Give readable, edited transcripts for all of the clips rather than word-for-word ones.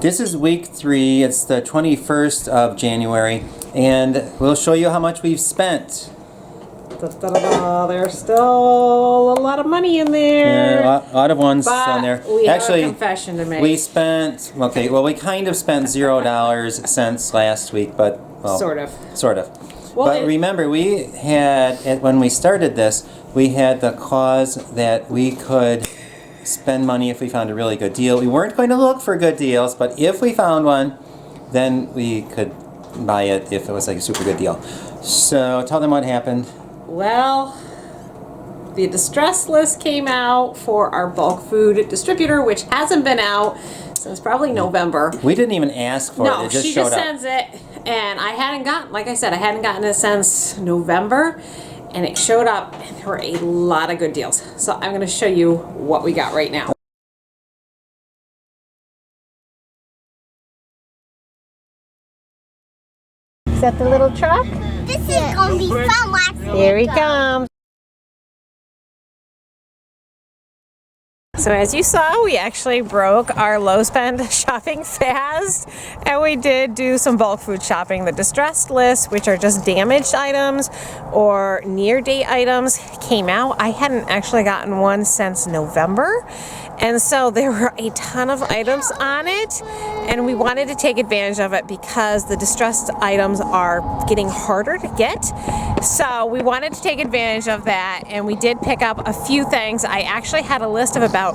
This is week 3. It's the 21st of January, and we'll show you how much we've spent. There's still a lot of money in there. Yeah, a lot of ones on there. We have a confession to make. We spent, okay, well, we kind of spent $0 since last week, but, well, Sort of. Well, but remember, we had, when we started this, we had the clause that we could spend money if we found a really good deal. We weren't going to look for good deals, but if we found one, then we could buy it if it was like a super good deal. So tell them what happened. Well, the distress list came out for our bulk food distributor, which hasn't been out since probably November. We didn't even ask for it. It just showed up. No, she just sends it, and I hadn't gotten, like I said, I hadn't gotten it since November. And it showed up, and there were a lot of good deals. So I'm going to show you what we got right now. Is that the little truck? This is going to be fun watching. Here he comes. So as you saw, we actually broke our low spend shopping fast, and we did do some bulk food shopping. The distressed list, which are just damaged items or near date items, came out. I hadn't actually gotten one since November, and so there were a ton of items on it, and we wanted to take advantage of it because the distressed items are getting harder to get. So we wanted to take advantage of that, and we did pick up a few things. I actually had a list of about,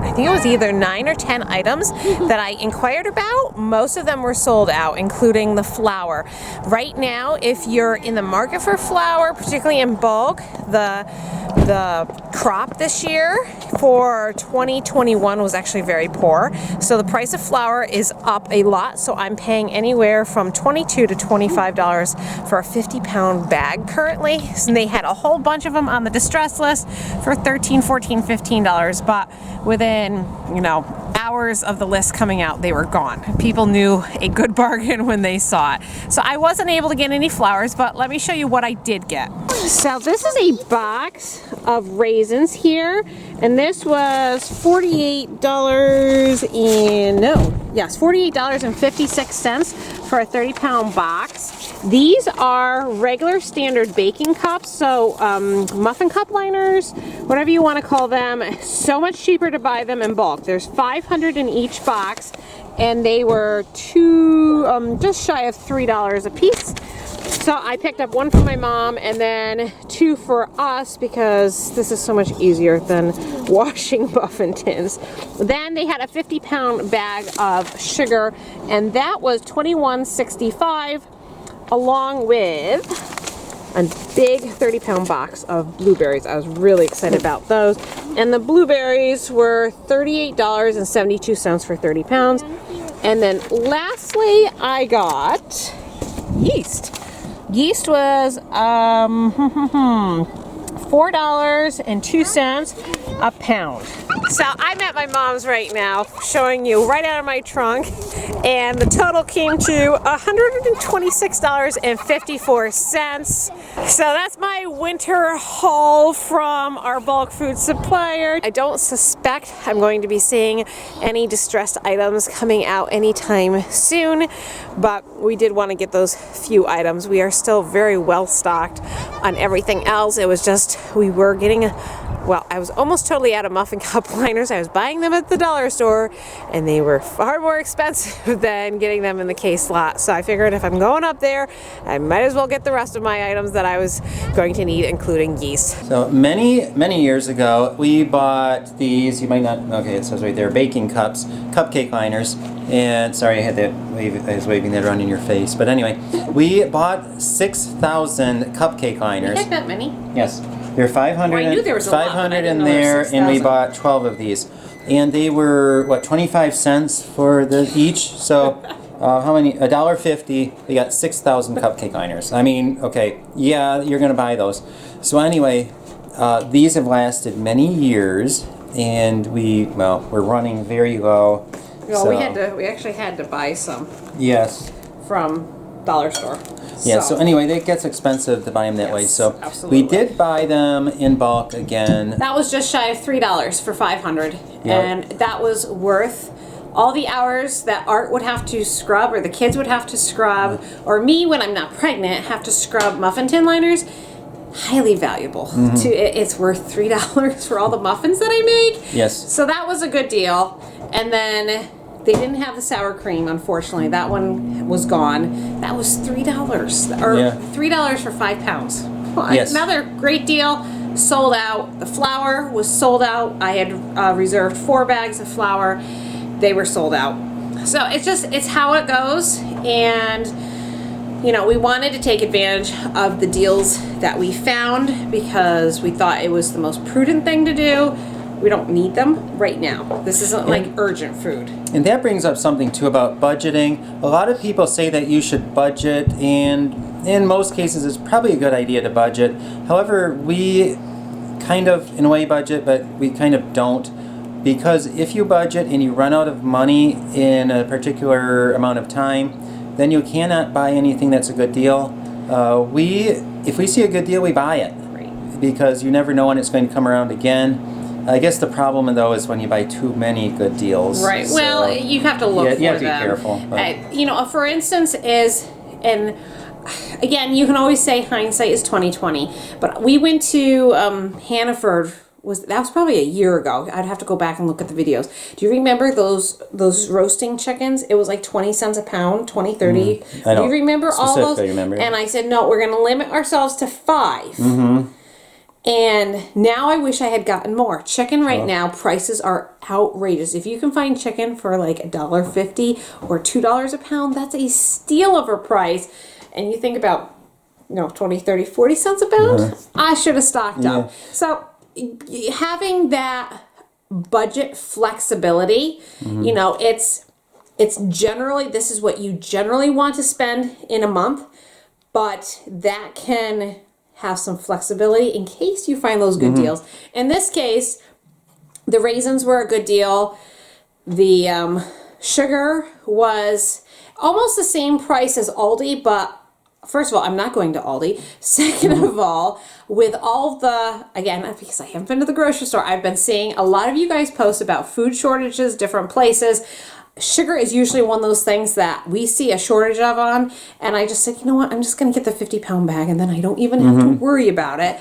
I think it was either 9 or 10 items that I inquired about. Most of them were sold out, including the flour. Right now, if you're in the market for flour, particularly in bulk, the crop this year for 2021 was actually very poor. So the price of flour is up a lot. So I'm paying anywhere from $22 to $25 for a 50-pound bag currently. And they had a whole bunch of them on the distress list for $13, $14, $15. But within, hours of the list coming out, they were gone. People knew a good bargain when they saw it. So I wasn't able to get any flours, but let me show you what I did get. So this is a box of raisins here, and this was $48.56 for a 30-pound box. These are regular standard baking cups, so muffin cup liners, whatever you want to call them. So much cheaper to buy them in bulk. There's 500 in each box, and they were just shy of $3 a piece. So I picked up one for my mom and then 2 for us because this is so much easier than washing muffin tins. Then they had a 50-pound bag of sugar, and that was $21.65, along with a big 30-pound box of blueberries. I was really excited about those. And the blueberries were $38.72 for 30 pounds. And then lastly, I got yeast. Yeast was $4.02 a pound. So I'm at my mom's right now, showing you right out of my trunk, and the total came to $126.54. So that's my winter haul from our bulk food supplier. I don't suspect I'm going to be seeing any distressed items coming out anytime soon, but we did want to get those few items. We are still very well stocked on everything else. It was just, we were getting I was almost totally out of muffin cup liners. I was buying them at the dollar store, and they were far more expensive than getting them in the case lot. So I figured if I'm going up there, I might as well get the rest of my items that I was going to need, including yeast. So many years ago, we bought these, you might not, okay, it says right there, baking cups, cupcake liners. And sorry, I was waving that around in your face. But anyway, we bought 6,000 cupcake liners. You had that many? Yes. There were 500, I knew there was a 500 lot, in there, and we bought 12 of these. And they were, 25 cents for each? So, how many? $1.50. We got 6,000 cupcake liners. I mean, okay, yeah, you're going to buy those. So anyway, these have lasted many years, and we're running very low. Well, we actually had to buy some. Yes. From dollar store. Yeah, so anyway, it gets expensive to buy them that way. So absolutely. We did buy them in bulk again. That was just shy of $3 for 500. Yeah. And that was worth all the hours that Art would have to scrub, or the kids would have to scrub, or me when I'm not pregnant have to scrub muffin tin liners, highly valuable. It's worth $3 for all the muffins that I make. Yes. So that was a good deal. And then they didn't have the sour cream, unfortunately. That one was gone. That was $3, or $3 for 5 pounds. Well, Yes. Another great deal. Sold out. The flour was sold out. I had reserved 4 bags of flour. They were sold out. So it's how it goes. And you know, we wanted to take advantage of the deals that we found because we thought it was the most prudent thing to do. We don't need them right now. This isn't like urgent food. And that brings up something too about budgeting. A lot of people say that you should budget, and in most cases it's probably a good idea to budget. However, we kind of in a way budget, but we kind of don't, because if you budget and you run out of money in a particular amount of time, then you cannot buy anything that's a good deal. If we see a good deal, we buy it. Right. Because you never know when it's going to come around again. I guess the problem though is when you buy too many good deals. Right. So, well, you have to look for them. You have to be careful. You know, for instance, and again, you can always say hindsight is 20/20. But we went to Hannaford. That was probably a year ago. I'd have to go back and look at the videos. Do you remember those roasting chickens? It was like 20 cents a pound, 20, 30. I don't Do you remember all those? remember. And I said, no, we're going to limit ourselves to 5. And now I wish I had gotten more. Chicken right now, prices are outrageous. If you can find chicken for like $1.50 or $2 a pound, that's a steal of a price. And you think about, 20, 30, 40 cents a pound? I should have stocked up. So having that budget flexibility, it's generally, this is what you generally want to spend in a month, but that can have some flexibility in case you find those good deals. In this case, the raisins were a good deal. The sugar was almost the same price as Aldi, but first of all, I'm not going to Aldi. Second of all, with all the, again, because I haven't been to the grocery store, I've been seeing a lot of you guys post about food shortages, different places. Sugar is usually one of those things that we see a shortage of on, and I just said, you know what, I'm just going to get the 50-pound bag, and then I don't even have to worry about it.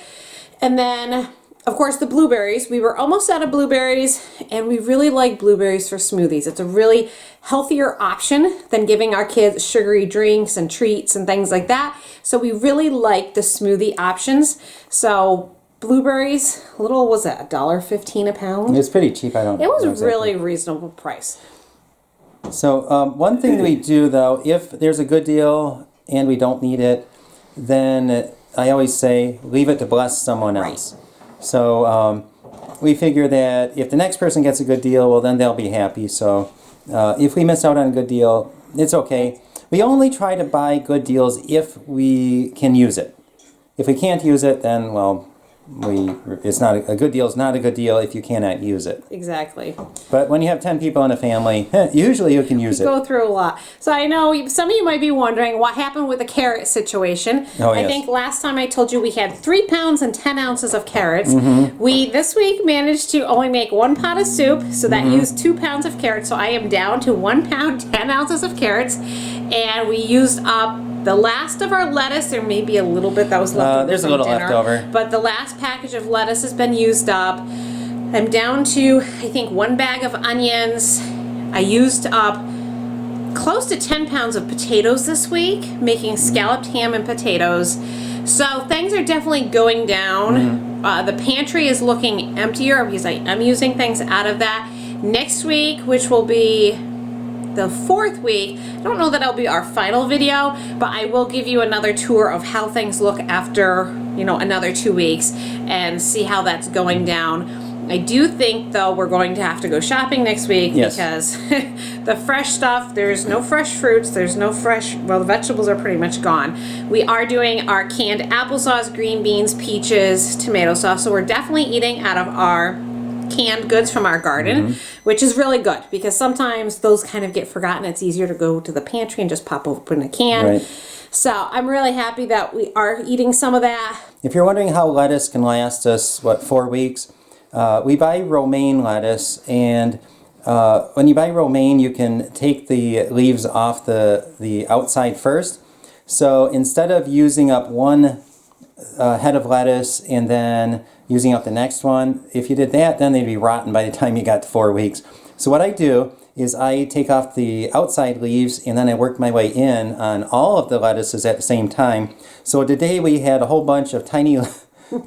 And then, of course, the blueberries. We were almost out of blueberries, and we really like blueberries for smoothies. It's a really healthier option than giving our kids sugary drinks and treats and things like that. So we really like the smoothie options. So blueberries, was that $1.15 a pound? It's pretty cheap. It was a really reasonable price. So one thing that we do though, if there's a good deal and we don't need it, then I always say leave it to bless someone else. Right. So we figure that if the next person gets a good deal, well then they'll be happy. So if we miss out on a good deal, it's okay. We only try to buy good deals if we can use it. If we can't use it, then well, it's not a good deal. Is not a good deal if you cannot use it. Exactly. But when you have 10 people in a family, usually you can use it. Go through a lot. So I know some of you might be wondering what happened with the carrot situation. Oh, I think last time I told you we had 3 pounds and 10 ounces of carrots. We this week managed to only make 1 pot of soup, so that used 2 pounds of carrots. So I am down to 1 pound 10 ounces of carrots, and we used up the last of our lettuce. There may be a little bit that was left over. There's a little left over. But the last package of lettuce has been used up. I'm down to, I think, 1 bag of onions. I used up close to 10 pounds of potatoes this week, making scalloped ham and potatoes. So things are definitely going down. The pantry is looking emptier because I am using things out of that. Next week, which will be the 4th week, I don't know that it'll be our final video, but I will give you another tour of how things look after, another 2 weeks and see how that's going down. I do think, though, we're going to have to go shopping next week because the fresh stuff, there's no fresh fruits, there's no fresh, the vegetables are pretty much gone. We are doing our canned applesauce, green beans, peaches, tomato sauce, so we're definitely eating out of our canned goods from our garden, which is really good because sometimes those kind of get forgotten. It's easier to go to the pantry and just pop open a can. Right. So I'm really happy that we are eating some of that. If you're wondering how lettuce can last us, 4 weeks, we buy romaine lettuce, and when you buy romaine, you can take the leaves off the outside first. So instead of using up one head of lettuce and then using up the next one, if you did that, then they'd be rotten by the time you got to 4 weeks. So what I do is I take off the outside leaves and then I work my way in on all of the lettuces at the same time. So today we had a whole bunch of tiny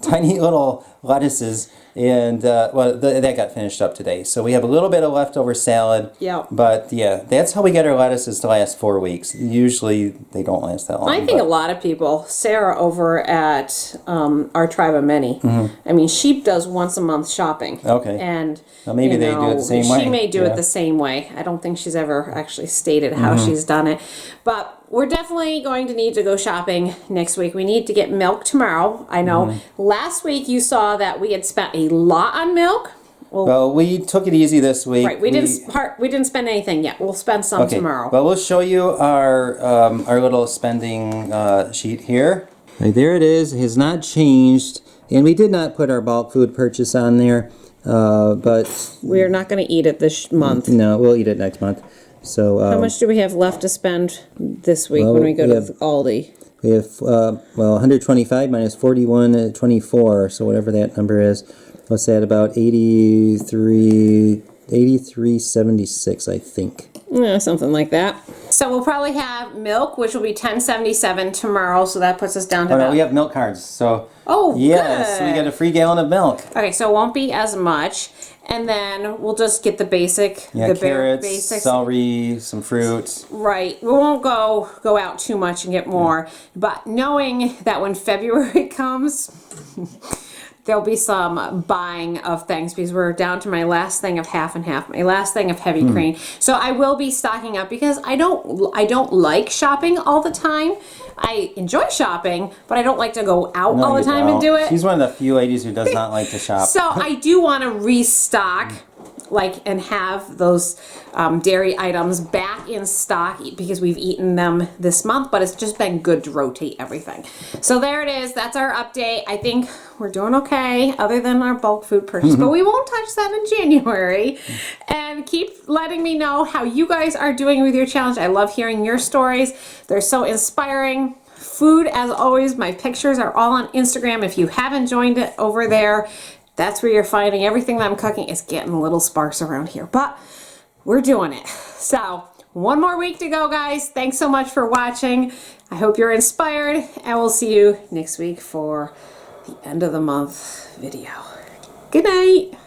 tiny little lettuces, and that got finished up today. So we have a little bit of leftover salad. Yep. But yeah, that's how we get our lettuces to last 4 weeks. Usually they don't last that long. I think a lot of people, Sarah over at our Tribe of Many, I mean, she does once a month shopping. Okay. And well, maybe they do it the same way. She may do it the same way. I don't think she's ever actually stated how she's done it. But we're definitely going to need to go shopping next week. We need to get milk tomorrow. I know last week you saw that we had spent a lot on milk. Well, we took it easy this week. Right, we didn't spend anything yet. We'll spend some tomorrow. Well, we'll show you our little spending sheet here. Right, there it is. It has not changed, and we did not put our bulk food purchase on there, but we are not going to eat it this month. No, we'll eat it next month. So how much do we have left to spend this week when we go to Aldi? We have 125 minus 41, 24. So whatever that number is. What's that, about 83.76, I think. Yeah, something like that. So we'll probably have milk, which will be $10.77 tomorrow. So that puts us down to no, we have milk cards. So yes, good. We get a free gallon of milk. Okay, so it won't be as much, and then we'll just get the basic, the carrots, basics. celery, some fruit. Right. We won't go out too much and get more, but knowing that when February comes. There'll be some buying of things because we're down to my last thing of half and half, my last thing of heavy cream. So I will be stocking up because I don't like shopping all the time. I enjoy shopping, but I don't like to go out all the time and do it. She's one of the few ladies who does not like to shop. So I do want to restock and have those dairy items back in stock because we've eaten them this month, but it's just been good to rotate everything. So there it is. That's our update. I think we're doing okay other than our bulk food purchase, but we won't touch that in January. And keep letting me know how you guys are doing with your challenge. I love hearing your stories. They're so inspiring. Food, as always, my pictures are all on Instagram. If you haven't joined it over there, that's where you're finding everything that I'm cooking. It's getting a little sparse around here, but we're doing it. So one more week to go, guys. Thanks so much for watching. I hope you're inspired, and we'll see you next week for the end of the month video. Good night.